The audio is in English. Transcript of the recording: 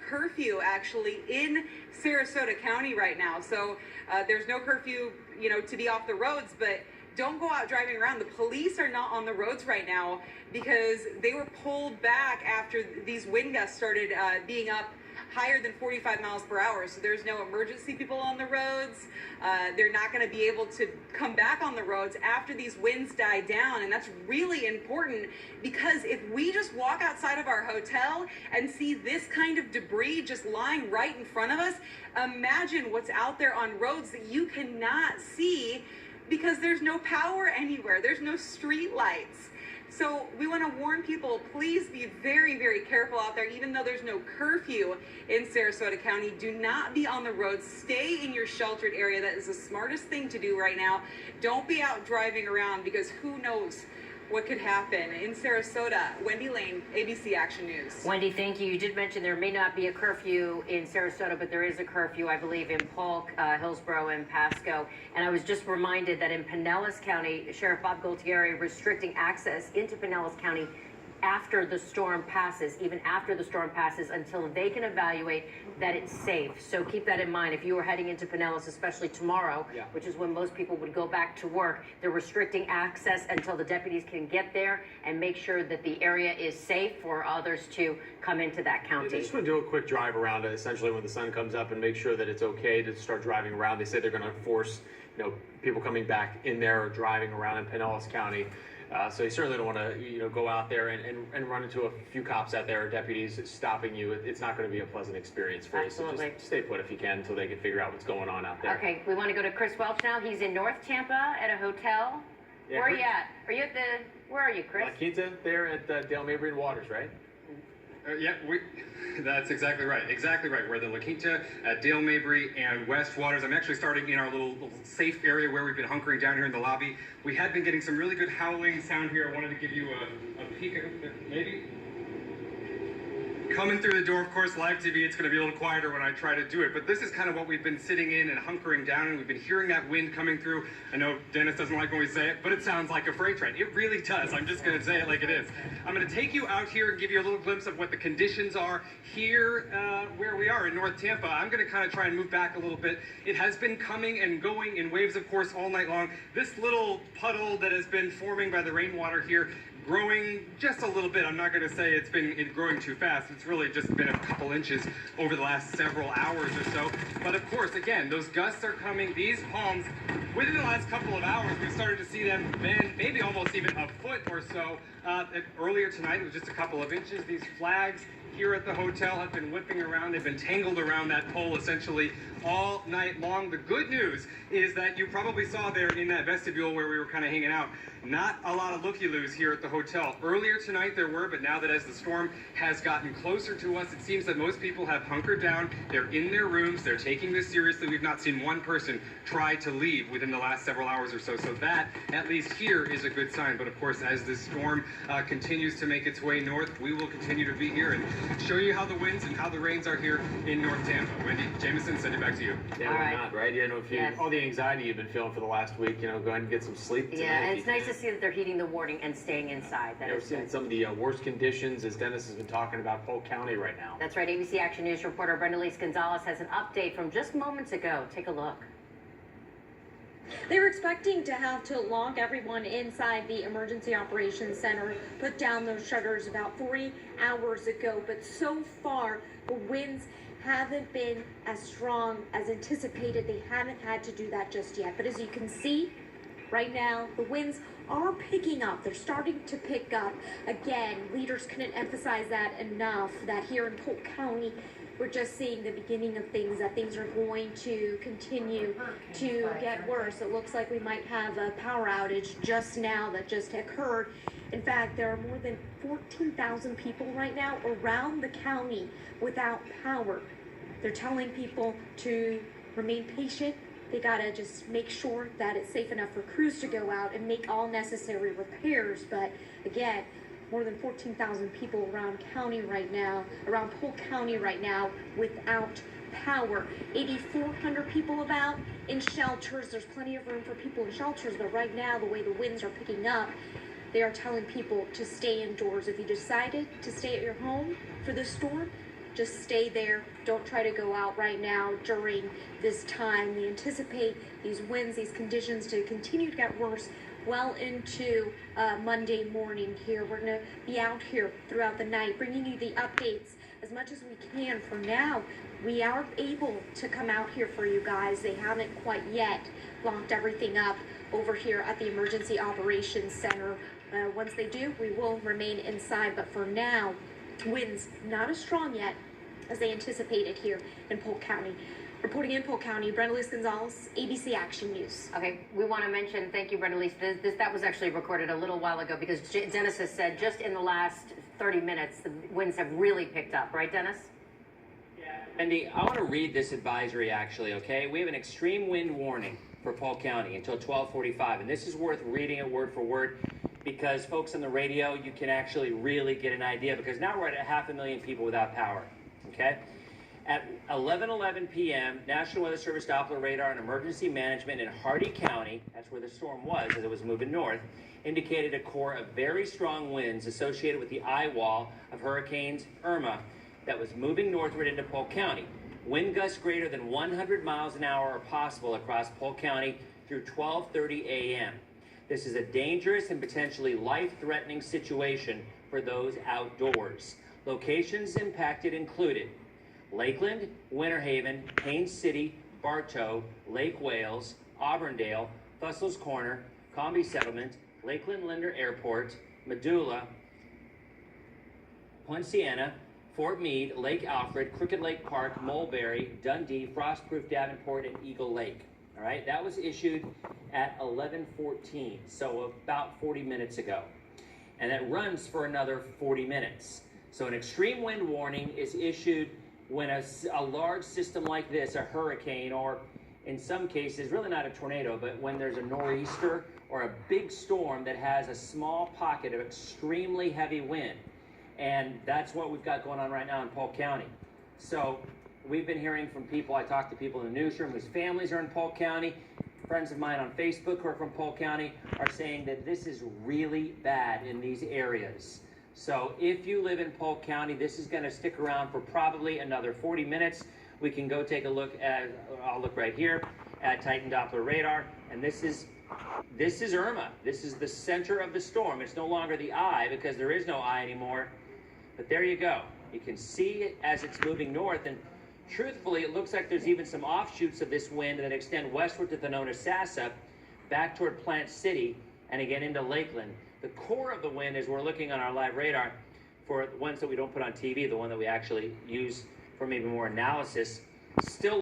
curfew actually in Sarasota County right now. So there's no curfew, to be off the roads, but don't go out driving around. The police are not on the roads right now because they were pulled back after these wind gusts started being up higher than 45 miles per hour. So there's no emergency people on the roads. They're not going to be able to come back on the roads after these winds die down. And that's really important because if we just walk outside of our hotel and see this kind of debris just lying right in front of us, imagine what's out there on roads that you cannot see because there's no power anywhere. There's no street lights. So we want to warn people, please be very, very careful out there. Even though there's no curfew in Sarasota County, do not be on the roads. Stay in your sheltered area. That is the smartest thing to do right now. Don't be out driving around because who knows what could happen. In Sarasota, Wendy Lane, ABC Action News. Wendy, thank you. You did mention there may not be a curfew in Sarasota, but there is a curfew, I believe, in Polk, Hillsborough, and Pasco. And I was just reminded that in Pinellas County, Sheriff Bob Gualtieri restricting access into Pinellas County after the storm passes, even after the storm passes, until they can evaluate that it's safe. So keep that in mind. If you are heading into Pinellas, especially tomorrow, which is when most people would go back to work, they're restricting access until the deputies can get there and make sure that the area is safe for others to come into that county. They just want to do a quick drive around, essentially, when the sun comes up and make sure that it's okay to start driving around. They say they're going to force, people coming back in there or driving around in Pinellas County. So you certainly don't want to, go out there and run into a few cops out there or deputies stopping you. It's not going to be a pleasant experience for you. So just stay put if you can until they can figure out what's going on out there. Okay, we want to go to Chris Welch now. He's in North Tampa at a hotel. Yeah, where are you at? Are you at where are you, Chris? La Quinta there at Dale Mabry and Waters, right? That's exactly right. Exactly right. We're at the La Quinta at Dale Mabry and West Waters. I'm actually starting in our little safe area where we've been hunkering down here in the lobby. We had been getting some really good howling sound here. I wanted to give you a peek at it, maybe. Coming through the door, of course, live TV, it's going to be a little quieter when I try to do it, but this is kind of what we've been sitting in and hunkering down, and we've been hearing that wind coming through. I know Dennis doesn't like when we say it, but it sounds like a freight train. It really does. I'm just going to say it like it is. I'm going to take you out here and give you a little glimpse of what the conditions are here where we are in North Tampa. I'm going to kind of try and move back a little bit. It has been coming and going in waves, of course, all night long. This little puddle that has been forming by the rainwater here, growing just a little bit. I'm not going to say it's been growing too fast. It's really just been a couple inches over the last several hours or so. But of course, again, those gusts are coming. These palms, within the last couple of hours, we started to see them bend maybe almost even a foot or so. Earlier tonight, it was just a couple of inches. These flags here at the hotel have been whipping around. They've been tangled around that pole essentially all night long. The good news is that you probably saw there in that vestibule where we were kind of hanging out, not a lot of looky-loos here at the hotel. Earlier tonight there were, but now that as the storm has gotten closer to us, it seems that most people have hunkered down. They're in their rooms. They're taking this seriously. We've not seen one person try to leave within the last several hours or so. So that, at least here, is a good sign. But of course, as this storm continues to make its way north, we will continue to be here and show you how the winds and how the rains are here in North Tampa. Wendy, Jameson, send it back to you. Yeah, why not, right? If all the anxiety you've been feeling for the last week, go ahead and get some sleep tonight. Yeah, and it's nice to see that they're heeding the warning and staying inside. We're seeing some of the worst conditions, as Dennis has been talking about, Polk County right now. That's right. ABC Action News reporter Brenda Lise Gonzalez has an update from just moments ago. Take a look. They were expecting to have to lock everyone inside the Emergency Operations Center, put down those shutters about 3 hours ago, but so far the winds haven't been as strong as anticipated. They haven't had to do that just yet. But as you can see, right now, the winds are picking up. They're starting to pick up. Again, leaders couldn't emphasize that enough, that here in Polk County, we're just seeing the beginning of things, that things are going to continue to get worse. It looks like we might have a power outage just now that just occurred. In fact, there are more than 14,000 people right now around the county without power. They're telling people to remain patient. They gotta just make sure that it's safe enough for crews to go out and make all necessary repairs. But again, more than 14,000 people around Polk County right now without power. 8,400 people about in shelters. There's plenty of room for people in shelters, but right now, the way the winds are picking up, they are telling people to stay indoors. If you decided to stay at your home for this storm, just stay there. Don't try to go out right now during this time. We anticipate these winds, these conditions to continue to get worse well into Monday morning here. We're going to be out here throughout the night, bringing you the updates as much as we can. For now, we are able to come out here for you guys. They haven't quite yet locked everything up over here at the Emergency Operations Center. Once they do, we will remain inside, but for now, winds not as strong yet as they anticipated here in Polk County. Reporting in Polk County, Brenda Lise Gonzalez, ABC Action News. Okay, we want to mention, thank you, Brenda Lise. That was actually recorded a little while ago because Dennis has said just in the last 30 minutes, the winds have really picked up, right, Dennis? Andy, I want to read this advisory actually, okay? We have an extreme wind warning for Polk County until 12:45, and this is worth reading it word for word because folks on the radio, you can actually really get an idea because now we're at 500,000 people without power, okay? At 11:11 p.m., National Weather Service Doppler radar and emergency management in Hardee County, that's where the storm was as it was moving north, indicated a core of very strong winds associated with the eye wall of Hurricanes Irma that was moving northward into Polk County. Wind gusts greater than 100 miles an hour are possible across Polk County through 12:30 a.m. This is a dangerous and potentially life-threatening situation for those outdoors. Locations impacted included Lakeland, Winter Haven, Haines City, Bartow, Lake Wales, Auburndale, Fussel's Corner, Comby Settlement, Lakeland Linder Airport, Medulla, Poinciana, Fort Meade, Lake Alfred, Crooked Lake Park, Mulberry, Dundee, Frostproof Davenport, and Eagle Lake. All right, that was issued at 11:14, so about 40 minutes ago. And that runs for another 40 minutes. So an extreme wind warning is issued when a large system like this, a hurricane, or in some cases, really not a tornado, but when there's a nor'easter or a big storm that has a small pocket of extremely heavy wind. And that's what we've got going on right now in Polk County. So we've been hearing from people, I talked to people in the newsroom whose families are in Polk County. Friends of mine on Facebook who are from Polk County are saying that this is really bad in these areas. So if you live in Polk County, this is going to stick around for probably another 40 minutes. We can go take a look at, I'll look right here, at Titan Doppler radar. And this is Irma. This is the center of the storm. It's no longer the eye because there is no eye anymore. But there you go. You can see it as it's moving north. And truthfully, it looks like there's even some offshoots of this wind that extend westward to Thonotosassa, back toward Plant City, and again into Lakeland. The core of the wind, as we're looking on our live radar, for the ones that we don't put on TV, the one that we actually use for maybe more analysis, still